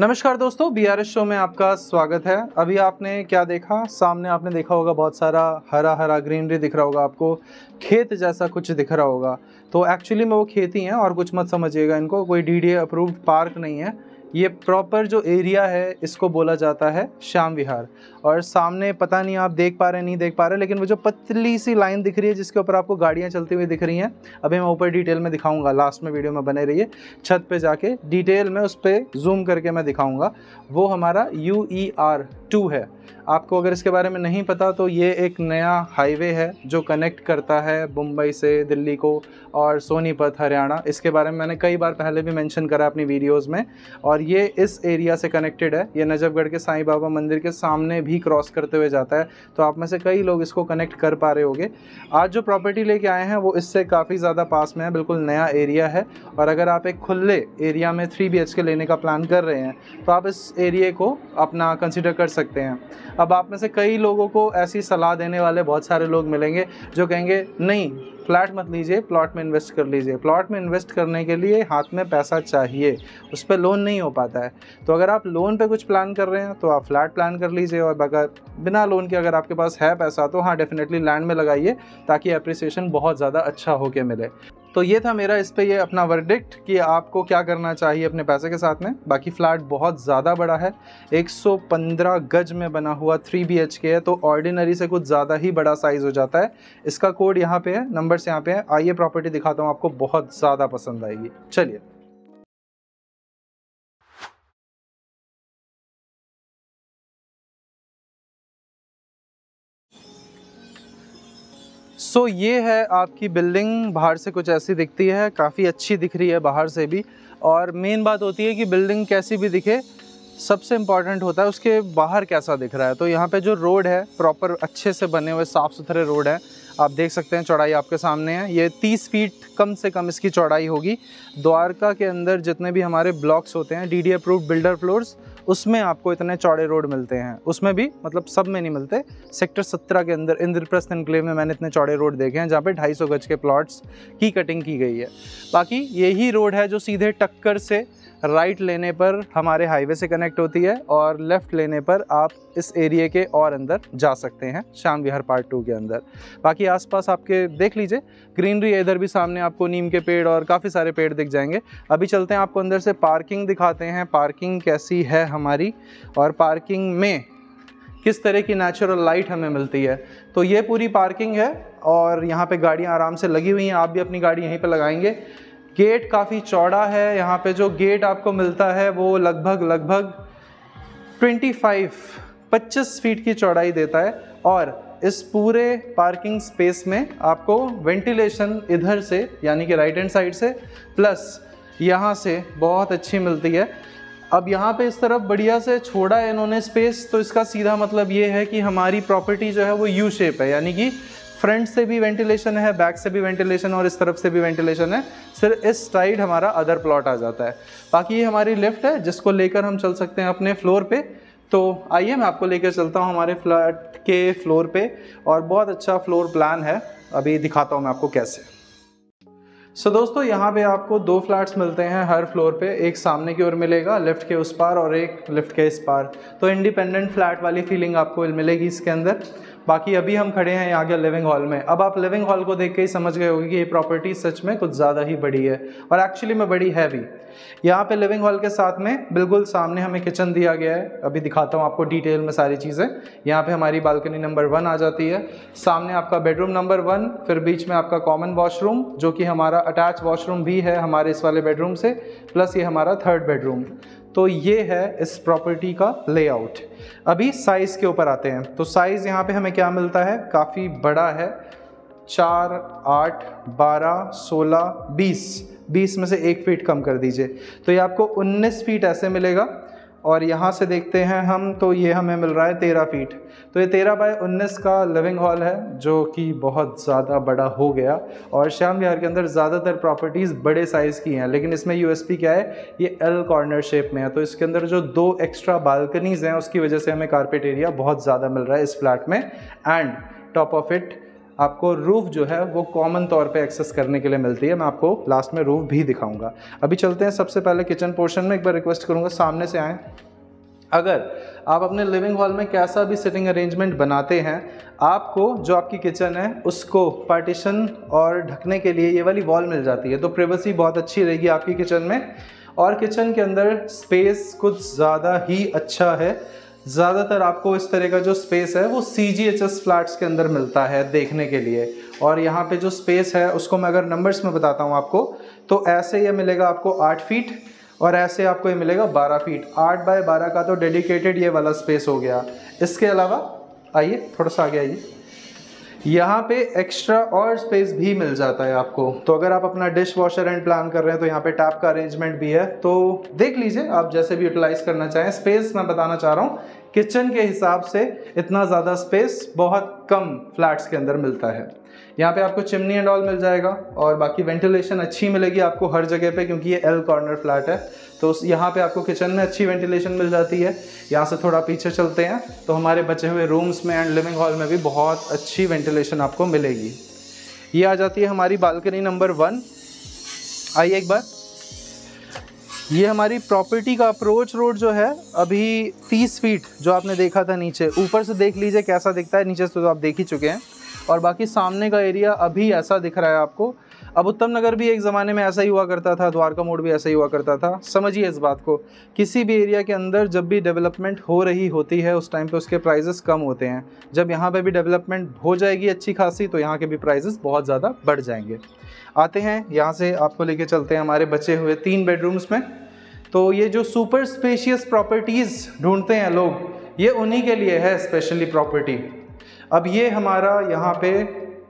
नमस्कार दोस्तों, BRS show में आपका स्वागत है। अभी आपने क्या देखा, सामने आपने देखा होगा बहुत सारा हरा हरा ग्रीनरी दिख रहा होगा, आपको खेत जैसा कुछ दिख रहा होगा। तो एक्चुअली में वो खेती है और कुछ मत समझिएगा इनको, कोई DDA अप्रूव्ड पार्क नहीं है। ये प्रॉपर जो एरिया है इसको बोला जाता है श्याम विहार। और सामने पता नहीं आप देख पा रहे हैं नहीं देख पा रहे, लेकिन वो जो पतली सी लाइन दिख रही है जिसके ऊपर आपको गाड़ियाँ चलती हुई दिख रही हैं, अभी मैं ऊपर डिटेल में दिखाऊंगा, लास्ट में वीडियो में बने रहिए। छत पे जाके डिटेल में उस पर जूम करके मैं दिखाऊंगा। वो हमारा UER2 है। आपको अगर इसके बारे में नहीं पता तो ये एक नया हाईवे है जो कनेक्ट करता है मुंबई से दिल्ली को और सोनीपत हरियाणा। इसके बारे में मैंने कई बार पहले भी मेंशन करा अपनी वीडियोस में, और ये इस एरिया से कनेक्टेड है। ये नजफगढ़ के साईं बाबा मंदिर के सामने भी क्रॉस करते हुए जाता है, तो आप में से कई लोग इसको कनेक्ट कर पा रहे होंगे। आज जो प्रॉपर्टी लेके आए हैं वो इससे काफ़ी ज़्यादा पास में है, बिल्कुल नया एरिया है। और अगर आप एक खुले एरिया में 3 BHK लेने का प्लान कर रहे हैं तो आप इस एरिया को अपना कंसिडर कर सकते हैं। अब आप में से कई लोगों को ऐसी सलाह देने वाले बहुत सारे लोग मिलेंगे जो कहेंगे नहीं, फ्लैट मत लीजिए, प्लॉट में इन्वेस्ट कर लीजिए। प्लॉट में इन्वेस्ट करने के लिए हाथ में पैसा चाहिए, उस पर लोन नहीं हो पाता है। तो अगर आप लोन पे कुछ प्लान कर रहे हैं तो आप फ्लैट प्लान कर लीजिए, और अगर बिना लोन के अगर आपके पास है पैसा तो हाँ, डेफिनेटली लैंड में लगाइए ताकि एप्रिसिएशन बहुत ज़्यादा अच्छा होके मिले। तो ये था मेरा इस पे ये अपना वर्डिक्ट कि आपको क्या करना चाहिए अपने पैसे के साथ में। बाकी फ्लैट बहुत ज़्यादा बड़ा है, 115 गज में बना हुआ 3 BHK है, तो ऑर्डिनरी से कुछ ज़्यादा ही बड़ा साइज़ हो जाता है। इसका कोड यहाँ पे है, नंबर्स यहाँ पे है। आइए प्रॉपर्टी दिखाता हूँ, आपको बहुत ज़्यादा पसंद आएगी। चलिए। सो ये है आपकी बिल्डिंग। बाहर से कुछ ऐसी दिखती है, काफ़ी अच्छी दिख रही है बाहर से भी। और मेन बात होती है कि बिल्डिंग कैसी भी दिखे, सबसे इम्पॉर्टेंट होता है उसके बाहर कैसा दिख रहा है। तो यहाँ पे जो रोड है प्रॉपर अच्छे से बने हुए साफ़ सुथरे रोड है, आप देख सकते हैं। चौड़ाई आपके सामने है, ये 30 फीट कम से कम इसकी चौड़ाई होगी। द्वारका के अंदर जितने भी हमारे ब्लॉक्स होते हैं DDA अप्रूव्ड बिल्डर फ्लोर्स, उसमें आपको इतने चौड़े रोड मिलते हैं। उसमें भी मतलब सब में नहीं मिलते। सेक्टर 17 के अंदर इंद्रप्रस्थ एनक्लेव में मैंने इतने चौड़े रोड देखे हैं जहाँ पे 250 गज के प्लॉट्स की कटिंग की गई है। बाकी यही रोड है जो सीधे टक्कर से राइट लेने पर हमारे हाईवे से कनेक्ट होती है, और लेफ़्ट लेने पर आप इस एरिया के और अंदर जा सकते हैं श्याम विहार पार्ट 2 के अंदर। बाकी आसपास आपके देख लीजिए ग्रीनरी, इधर भी सामने आपको नीम के पेड़ और काफ़ी सारे पेड़ दिख जाएंगे। अभी चलते हैं, आपको अंदर से पार्किंग दिखाते हैं, पार्किंग कैसी है हमारी, और पार्किंग में किस तरह की नेचुरल लाइट हमें मिलती है। तो ये पूरी पार्किंग है और यहाँ पे गाड़ियाँ आराम से लगी हुई हैं। आप भी अपनी गाड़ी यहीं पे लगाएंगे। गेट काफ़ी चौड़ा है। यहाँ पे जो गेट आपको मिलता है वो लगभग 25 फीट की चौड़ाई देता है। और इस पूरे पार्किंग स्पेस में आपको वेंटिलेशन इधर से यानी कि राइट हैंड साइड से प्लस यहाँ से बहुत अच्छी मिलती है। अब यहाँ पे इस तरफ बढ़िया से छोड़ा है इन्होंने स्पेस, तो इसका सीधा मतलब ये है कि हमारी प्रॉपर्टी जो है वो U शेप है, यानी कि फ्रंट से भी वेंटिलेशन है, बैक से भी वेंटिलेशन और इस तरफ से भी वेंटिलेशन है। सिर्फ इस साइड हमारा अदर प्लॉट आ जाता है। बाकी ये हमारी लिफ्ट है जिसको लेकर हम चल सकते हैं अपने फ्लोर पे। तो आइए मैं आपको लेकर चलता हूँ हमारे फ्लैट के फ्लोर पे, और बहुत अच्छा फ्लोर प्लान है, अभी दिखाता हूँ मैं आपको कैसे। सो दोस्तों, यहाँ पे आपको 2 फ्लैट्स मिलते हैं हर फ्लोर पे। एक सामने की ओर मिलेगा लिफ्ट के उस पार, और एक लिफ्ट के इस पार। तो इंडिपेंडेंट फ्लैट वाली फीलिंग आपको मिलेगी इसके अंदर। बाकी अभी हम खड़े हैं यहाँ के लिविंग हॉल में। अब आप लिविंग हॉल को देख के ही समझ गए होंगे कि ये प्रॉपर्टी सच में कुछ ज़्यादा ही बड़ी है, और एक्चुअली में बड़ी है भी। यहाँ पे लिविंग हॉल के साथ में बिल्कुल सामने हमें किचन दिया गया है। अभी दिखाता हूँ आपको डिटेल में सारी चीज़ें। यहाँ पे हमारी बालकनी नंबर 1 आ जाती है। सामने आपका बेडरूम नंबर 1, फिर बीच में आपका कॉमन वॉशरूम जो कि हमारा अटैच वॉशरूम भी है हमारे इस वाले बेडरूम से, प्लस ये हमारा 3rd बेडरूम। तो ये है इस प्रॉपर्टी का लेआउट। अभी साइज़ के ऊपर आते हैं। तो साइज़ यहाँ पे हमें क्या मिलता है, काफ़ी बड़ा है। 4, 8, 12, 16, 20 में से 1 फीट कम कर दीजिए, तो ये आपको 19 फीट ऐसे मिलेगा। और यहाँ से देखते हैं हम, तो ये हमें मिल रहा है 13 फीट। तो ये 13 बाय 19 का लिविंग हॉल है जो कि बहुत ज़्यादा बड़ा हो गया। और श्याम विहार के अंदर ज़्यादातर प्रॉपर्टीज़ बड़े साइज़ की हैं, लेकिन इसमें USP क्या है, ये L कॉर्नर शेप में है। तो इसके अंदर जो 2 एक्स्ट्रा बालकनीज़ हैं उसकी वजह से हमें कारपेट एरिया बहुत ज़्यादा मिल रहा है इस फ्लैट में। एंड टॉप ऑफ इट आपको रूफ़ जो है वो कॉमन तौर पे एक्सेस करने के लिए मिलती है। मैं आपको लास्ट में रूफ़ भी दिखाऊंगा। अभी चलते हैं सबसे पहले किचन पोर्शन में। एक बार रिक्वेस्ट करूँगा सामने से आएँ। अगर आप अपने लिविंग हॉल में कैसा भी सिटिंग अरेंजमेंट बनाते हैं, आपको जो आपकी किचन है उसको पार्टीशन और ढकने के लिए ये वाली वॉल मिल जाती है, तो प्राइवेसी बहुत अच्छी रहेगी आपकी किचन में। और किचन के अंदर स्पेस कुछ ज़्यादा ही अच्छा है। ज़्यादातर आपको इस तरह का जो स्पेस है वो CGHS फ्लैट्स के अंदर मिलता है देखने के लिए। और यहाँ पे जो स्पेस है उसको मैं अगर नंबर्स में बताता हूँ आपको, तो ऐसे ये मिलेगा आपको 8 फीट और ऐसे आपको ये मिलेगा 12 फीट। 8 बाय 12 का तो डेडिकेटेड ये वाला स्पेस हो गया। इसके अलावा आइए थोड़ा सा आगे आइए, यहाँ पे एक्स्ट्रा और स्पेस भी मिल जाता है आपको। तो अगर आप अपना डिश वॉशर एंड प्लान कर रहे हैं तो यहाँ पे टैप का अरेंजमेंट भी है, तो देख लीजिए आप जैसे भी यूटिलाइज करना चाहें। स्पेस मैं बताना चाह रहा हूँ किचन के हिसाब से इतना ज़्यादा स्पेस बहुत कम फ्लैट्स के अंदर मिलता है। यहाँ पे आपको चिमनी एंड ऑल मिल जाएगा और बाकी वेंटिलेशन अच्छी मिलेगी आपको हर जगह पे, क्योंकि ये L कॉर्नर फ्लैट है। तो यहाँ पे आपको किचन में अच्छी वेंटिलेशन मिल जाती है। यहाँ से थोड़ा पीछे चलते हैं तो हमारे बचे हुए रूम्स में एंड लिविंग हॉल में भी बहुत अच्छी वेंटिलेशन आपको मिलेगी। ये आ जाती है हमारी बालकनी नंबर 1। आइए एक बार, ये हमारी प्रॉपर्टी का अप्रोच रोड जो है अभी 30 फीट जो आपने देखा था नीचे, ऊपर से देख लीजिए कैसा दिखता है, नीचे से तो आप देख ही चुके हैं। और बाकी सामने का एरिया अभी ऐसा दिख रहा है आपको। अब उत्तम नगर भी एक ज़माने में ऐसा ही हुआ करता था, द्वारका मोड़ भी ऐसा ही हुआ करता था। समझिए इस बात को, किसी भी एरिया के अंदर जब भी डेवलपमेंट हो रही होती है उस टाइम पे उसके प्राइजेस कम होते हैं। जब यहाँ पे भी डेवलपमेंट हो जाएगी अच्छी खासी तो यहाँ के भी प्राइजेस बहुत ज़्यादा बढ़ जाएंगे। आते हैं यहाँ से आपको लेके चलते हैं हमारे बचे हुए 3 बेडरूम्स में। तो ये जो सुपर स्पेशियस प्रॉपर्टीज़ ढूंढते हैं लोग, ये उन्हीं के लिए है स्पेशली प्रॉपर्टी। अब ये हमारा यहाँ पे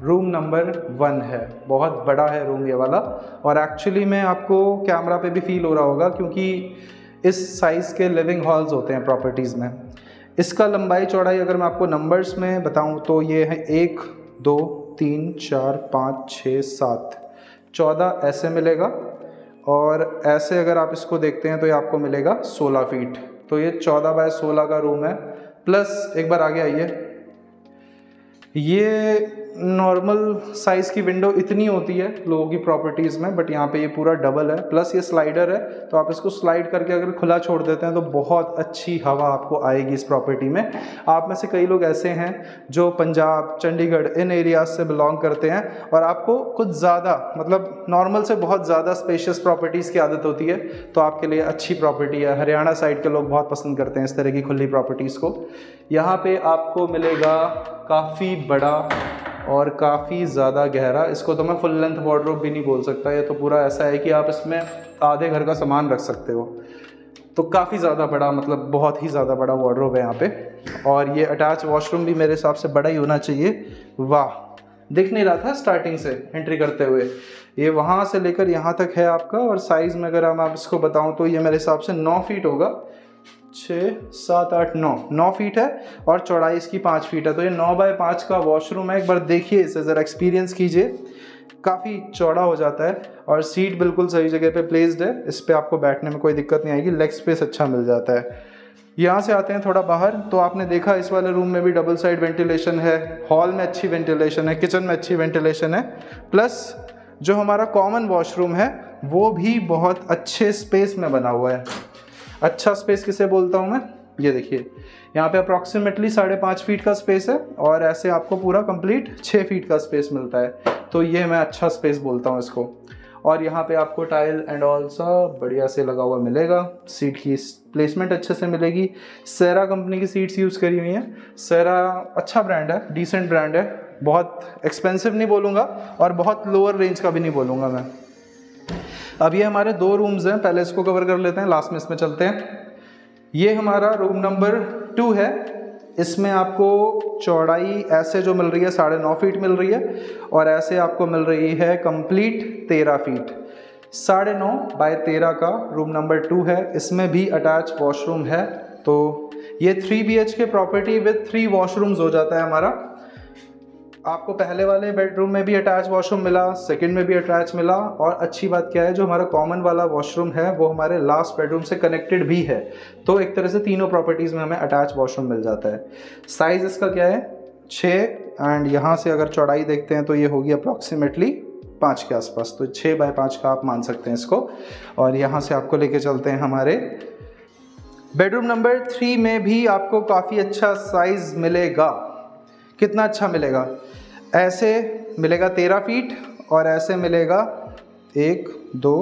रूम नंबर 1 है, बहुत बड़ा है रूम ये वाला। और एक्चुअली में आपको कैमरा पे भी फील हो रहा होगा क्योंकि इस साइज़ के लिविंग हॉल्स होते हैं प्रॉपर्टीज़ में। इसका लंबाई चौड़ाई अगर मैं आपको नंबर्स में बताऊँ तो ये है 1 2 3 4 5 6 7 14 ऐसे मिलेगा। और ऐसे अगर आप इसको देखते हैं तो ये आपको मिलेगा 16 फीट। तो ये 14 बाय 16 का रूम है। प्लस एक बार आगे आइए, ये नॉर्मल साइज़ की विंडो इतनी होती है लोगों की प्रॉपर्टीज़ में, बट यहाँ पे ये पूरा डबल है। प्लस ये स्लाइडर है, तो आप इसको स्लाइड करके अगर खुला छोड़ देते हैं तो बहुत अच्छी हवा आपको आएगी इस प्रॉपर्टी में। आप में से कई लोग ऐसे हैं जो पंजाब, चंडीगढ़ इन एरियाज से बिलोंग करते हैं और आपको कुछ ज़्यादा मतलब नॉर्मल से बहुत ज़्यादा स्पेशियस प्रॉपर्टीज़ की आदत होती है, तो आपके लिए अच्छी प्रॉपर्टी है। हरियाणा साइड के लोग बहुत पसंद करते हैं इस तरह की खुली प्रॉपर्टीज़ को। यहाँ पे आपको मिलेगा काफ़ी बड़ा और काफ़ी ज़्यादा गहरा, इसको तो मैं फुल लेंथ वार्डरोब भी नहीं बोल सकता, ये तो पूरा ऐसा है कि आप इसमें आधे घर का सामान रख सकते हो। तो काफ़ी ज़्यादा बड़ा, मतलब बहुत ही ज़्यादा बड़ा वार्डरोब है यहाँ पे। और ये अटैच वॉशरूम भी मेरे हिसाब से बड़ा ही होना चाहिए। वाह, दिख नहीं रहा था स्टार्टिंग से एंट्री करते हुए। ये वहाँ से लेकर यहाँ तक है आपका। और साइज़ में अगर मैं इसको बताऊँ तो ये मेरे हिसाब से 9 फीट होगा, 6 7 8 9 फीट है और चौड़ाई इसकी 5 फीट है। तो ये 9 बाय 5 का वॉशरूम है। एक बार देखिए इसे, ज़रा एक्सपीरियंस कीजिए, काफ़ी चौड़ा हो जाता है और सीट बिल्कुल सही जगह पे प्लेस्ड है। इस पर आपको बैठने में कोई दिक्कत नहीं आएगी, लेग स्पेस अच्छा मिल जाता है। यहाँ से आते हैं थोड़ा बाहर, तो आपने देखा इस वाले रूम में भी डबल साइड वेंटिलेशन है, हॉल में अच्छी वेंटिलेशन है, किचन में अच्छी वेंटिलेशन है। प्लस जो हमारा कॉमन वॉशरूम है वो भी बहुत अच्छे स्पेस में बना हुआ है। अच्छा स्पेस किसे बोलता हूँ मैं, ये देखिए यहाँ पे अप्रॉक्सीमेटली 5.5 फीट का स्पेस है और ऐसे आपको पूरा कंप्लीट 6 फीट का स्पेस मिलता है। तो ये मैं अच्छा स्पेस बोलता हूँ इसको। और यहाँ पे आपको टाइल एंड ऑल सब बढ़िया से लगा हुआ मिलेगा। सीट की प्लेसमेंट अच्छे से मिलेगी। सेरा कंपनी की सीट्स यूज़ करी हुई हैं। सेरा अच्छा ब्रांड है, डिसेंट ब्रांड है, बहुत एक्सपेंसिव नहीं बोलूँगा और बहुत लोअर रेंज का भी नहीं बोलूँगा मैं। अब ये हमारे 2 रूम्स हैं, पहले इसको कवर कर लेते हैं, लास्ट में इसमें चलते हैं। ये हमारा रूम नंबर 2 है। इसमें आपको चौड़ाई ऐसे जो मिल रही है 9.5 फीट मिल रही है और ऐसे आपको मिल रही है कंप्लीट 13 फीट। 9.5 बाय 13 का रूम नंबर 2 है। इसमें भी अटैच वॉशरूम है। तो ये 3 BHK प्रॉपर्टी विद 3 वॉशरूम्स हो जाता है हमारा। आपको पहले वाले बेडरूम में भी अटैच वॉशरूम मिला, सेकंड में भी अटैच मिला। और अच्छी बात क्या है, जो हमारा कॉमन वाला वॉशरूम है वो हमारे लास्ट बेडरूम से कनेक्टेड भी है। तो एक तरह से तीनों प्रॉपर्टीज़ में हमें अटैच वॉशरूम मिल जाता है। साइज़ इसका क्या है, 6 एंड यहाँ से अगर चौड़ाई देखते हैं तो ये होगी अप्रॉक्सीमेटली 5 के आसपास, तो 6 बाय 5 का आप मान सकते हैं इसको। और यहाँ से आपको लेके चलते हैं हमारे बेडरूम नंबर 3 में भी आपको काफ़ी अच्छा साइज़ मिलेगा। कितना अच्छा मिलेगा? ऐसे मिलेगा 13 फीट और ऐसे मिलेगा 1 2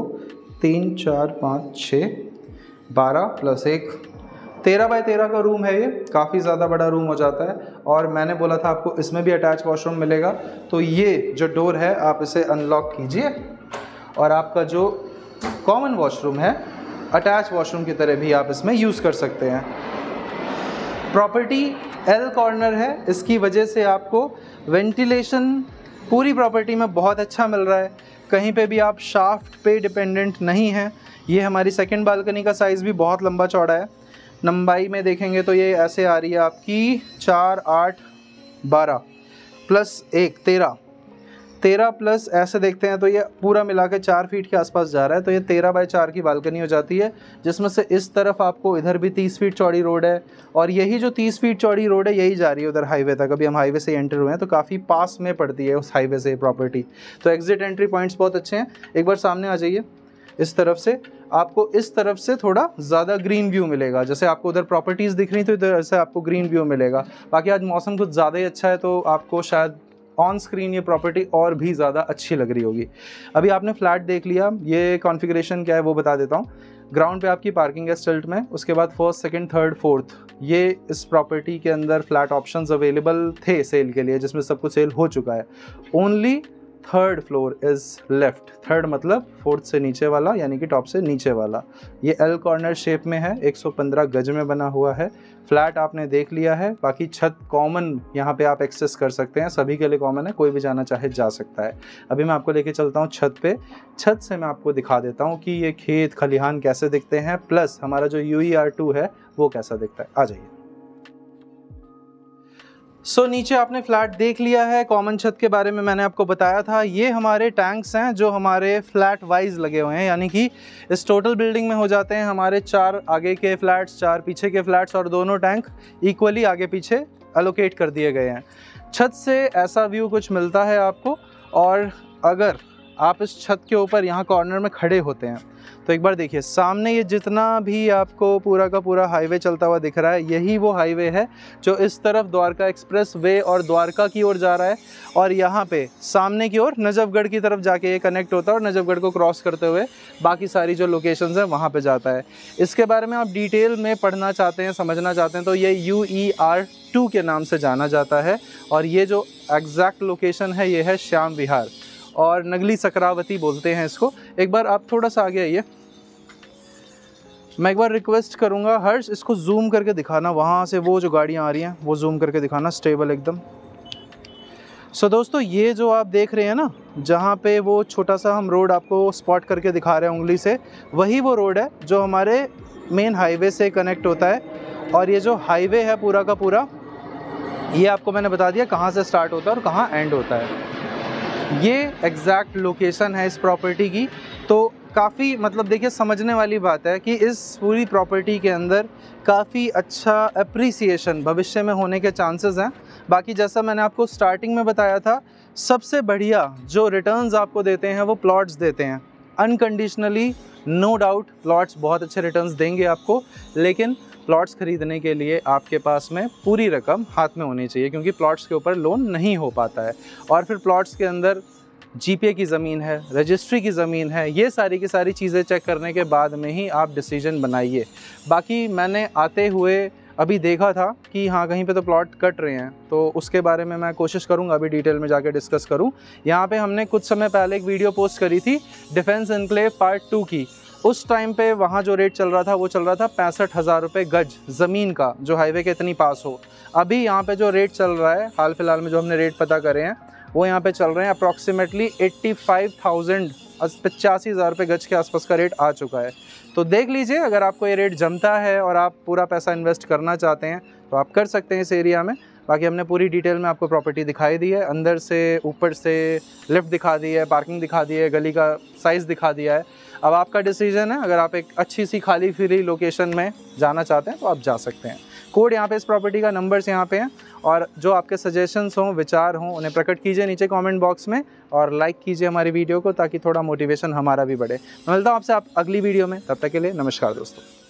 3 4 5 6 12 प्लस 1 13 बाय 13 का रूम है ये, काफ़ी ज़्यादा बड़ा रूम हो जाता है। और मैंने बोला था आपको इसमें भी अटैच वॉशरूम मिलेगा, तो ये जो डोर है आप इसे अनलॉक कीजिए और आपका जो कॉमन वॉशरूम है अटैच वॉशरूम की तरह भी आप इसमें यूज़ कर सकते हैं। प्रॉपर्टी एल कॉर्नर है, इसकी वजह से आपको वेंटिलेशन पूरी प्रॉपर्टी में बहुत अच्छा मिल रहा है। कहीं पे भी आप शाफ्ट पे डिपेंडेंट नहीं है। ये हमारी सेकंड बालकनी का साइज़ भी बहुत लंबा चौड़ा है। लंबाई में देखेंगे तो ये ऐसे आ रही है आपकी 4 8 12 प्लस 1 13 प्लस ऐसे देखते हैं तो ये पूरा मिला के 4 फीट के आसपास जा रहा है। तो ये 13 बाय 4 की बालकनी हो जाती है, जिसमें से इस तरफ आपको इधर भी 30 फीट चौड़ी रोड है और यही जो 30 फीट चौड़ी रोड है यही जा रही है उधर हाईवे तक। अभी हम हाईवे से एंटर हुए हैं तो काफ़ी पास में पड़ती है उस हाईवे से प्रॉपर्टी, तो एग्जिट एंट्री पॉइंट्स बहुत अच्छे हैं। एक बार सामने आ जाइए, इस तरफ से आपको इस तरफ से थोड़ा ज़्यादा ग्रीन व्यू मिलेगा। जैसे आपको उधर प्रॉपर्टीज़ दिख रही तो इधर से आपको ग्रीन व्यू मिलेगा। बाकी आज मौसम कुछ ज़्यादा ही अच्छा है तो आपको शायद ऑन स्क्रीन ये प्रॉपर्टी और भी ज़्यादा अच्छी लग रही होगी। अभी आपने फ्लैट देख लिया, ये कॉन्फ़िगरेशन क्या है वो बता देता हूँ। ग्राउंड पे आपकी पार्किंग है स्टिल्ट में, उसके बाद फर्स्ट सेकंड थर्ड फोर्थ ये इस प्रॉपर्टी के अंदर फ्लैट ऑप्शंस अवेलेबल थे सेल के लिए, जिसमें सब कुछ सेल हो चुका है। Only third floor is left. Third मतलब फोर्थ से नीचे वाला, यानी कि टॉप से नीचे वाला। ये एल कॉर्नर शेप में है, 115 गज में बना हुआ है। फ्लैट आपने देख लिया है। बाकी छत कॉमन यहाँ पे आप एक्सेस कर सकते हैं, सभी के लिए कॉमन है, कोई भी जाना चाहे जा सकता है। अभी मैं आपको लेके चलता हूँ छत पे। छत से मैं आपको दिखा देता हूँ कि ये खेत खलिहान कैसे दिखते हैं, प्लस हमारा जो UER2 है वो कैसा दिखता है। आ जाइए। नीचे आपने फ्लैट देख लिया है। कॉमन छत के बारे में मैंने आपको बताया था। ये हमारे टैंक्स हैं जो हमारे फ्लैट वाइज लगे हुए हैं, यानी कि इस टोटल बिल्डिंग में हो जाते हैं हमारे 4 आगे के फ्लैट्स, 4 पीछे के फ्लैट्स और दोनों टैंक इक्वली आगे पीछे एलोकेट कर दिए गए हैं। छत से ऐसा व्यू कुछ मिलता है आपको। और अगर आप इस छत के ऊपर यहाँ कॉर्नर में खड़े होते हैं तो एक बार देखिए सामने ये जितना भी आपको पूरा का पूरा हाईवे चलता हुआ दिख रहा है, यही वो हाईवे है जो इस तरफ द्वारका एक्सप्रेस वे और द्वारका की ओर जा रहा है। और यहाँ पे सामने की ओर नजफगढ़ की तरफ जाके ये कनेक्ट होता है और नजफगढ़ को क्रॉस करते हुए बाकी सारी जो लोकेशंस हैं वहाँ पे जाता है। इसके बारे में आप डिटेल में पढ़ना चाहते हैं, समझना चाहते हैं तो ये UER2 के नाम से जाना जाता है। और ये जो एग्जैक्ट लोकेशन है ये है श्याम विहार और नगली सकरावती बोलते हैं इसको। एक बार आप थोड़ा सा आगे आइए, मैं एक बार रिक्वेस्ट करूंगा हर्ष इसको जूम करके दिखाना, वहाँ से वो जो गाड़ियाँ आ रही हैं वो जूम करके दिखाना, स्टेबल एकदम। दोस्तों ये जो आप देख रहे हैं ना, जहाँ पे वो छोटा सा हम रोड आपको स्पॉट करके दिखा रहे हैं उंगली से, वही वो रोड है जो हमारे मेन हाईवे से कनेक्ट होता है। और ये जो हाईवे है पूरा का पूरा, ये आपको मैंने बता दिया कहाँ से स्टार्ट होता है और कहाँ एंड होता है। ये एग्जैक्ट लोकेशन है इस प्रॉपर्टी की। तो काफ़ी मतलब देखिए समझने वाली बात है कि इस पूरी प्रॉपर्टी के अंदर काफ़ी अच्छा अप्रिसिएशन भविष्य में होने के चांसेस हैं। बाकी जैसा मैंने आपको स्टार्टिंग में बताया था, सबसे बढ़िया जो रिटर्न्स आपको देते हैं वो प्लॉट्स देते हैं अनकंडीशनली। नो डाउट प्लॉट्स बहुत अच्छे रिटर्न्स देंगे आपको, लेकिन प्लॉट्स खरीदने के लिए आपके पास में पूरी रकम हाथ में होनी चाहिए, क्योंकि प्लॉट्स के ऊपर लोन नहीं हो पाता है। और फिर प्लॉट्स के अंदर GPA की ज़मीन है, रजिस्ट्री की ज़मीन है, ये सारी की सारी चीज़ें चेक करने के बाद में ही आप डिसीजन बनाइए। बाकी मैंने आते हुए अभी देखा था कि हाँ कहीं पे तो प्लॉट कट रहे हैं, तो उसके बारे में मैं कोशिश करूँगा अभी डिटेल में जाके डिस्कस करूँ। यहाँ पे हमने कुछ समय पहले एक वीडियो पोस्ट करी थी डिफेंस एनक्लेव पार्ट 2 की। उस टाइम पे वहाँ जो रेट चल रहा था वो चल रहा था 65,000 रुपये गज ज़मीन का, जो हाईवे के इतनी पास हो। अभी यहाँ पे जो रेट चल रहा है हाल फिलहाल में जो हमने रेट पता करे हैं वो यहाँ पे चल रहे हैं अप्रॉक्सीमेटली 85,000 85,000 रुपये गज के आसपास का रेट आ चुका है। तो देख लीजिए, अगर आपको ये रेट जमता है और आप पूरा पैसा इन्वेस्ट करना चाहते हैं तो आप कर सकते हैं इस एरिया में। बाकी हमने पूरी डिटेल में आपको प्रॉपर्टी दिखाई दी है, अंदर से ऊपर से लिफ्ट दिखा दी है, पार्किंग दिखा दी है, गली का साइज़ दिखा दिया है। अब आपका डिसीजन है, अगर आप एक अच्छी सी खाली फ्री लोकेशन में जाना चाहते हैं तो आप जा सकते हैं। कोड यहाँ पे इस प्रॉपर्टी का, नंबर्स यहाँ पे हैं, और जो आपके सजेशंस हों, विचार हों, उन्हें प्रकट कीजिए नीचे कमेंट बॉक्स में, और लाइक कीजिए हमारी वीडियो को ताकि थोड़ा मोटिवेशन हमारा भी बढ़े। मैं मिलता हूँ आपसे अगली वीडियो में, तब तक के लिए नमस्कार दोस्तों।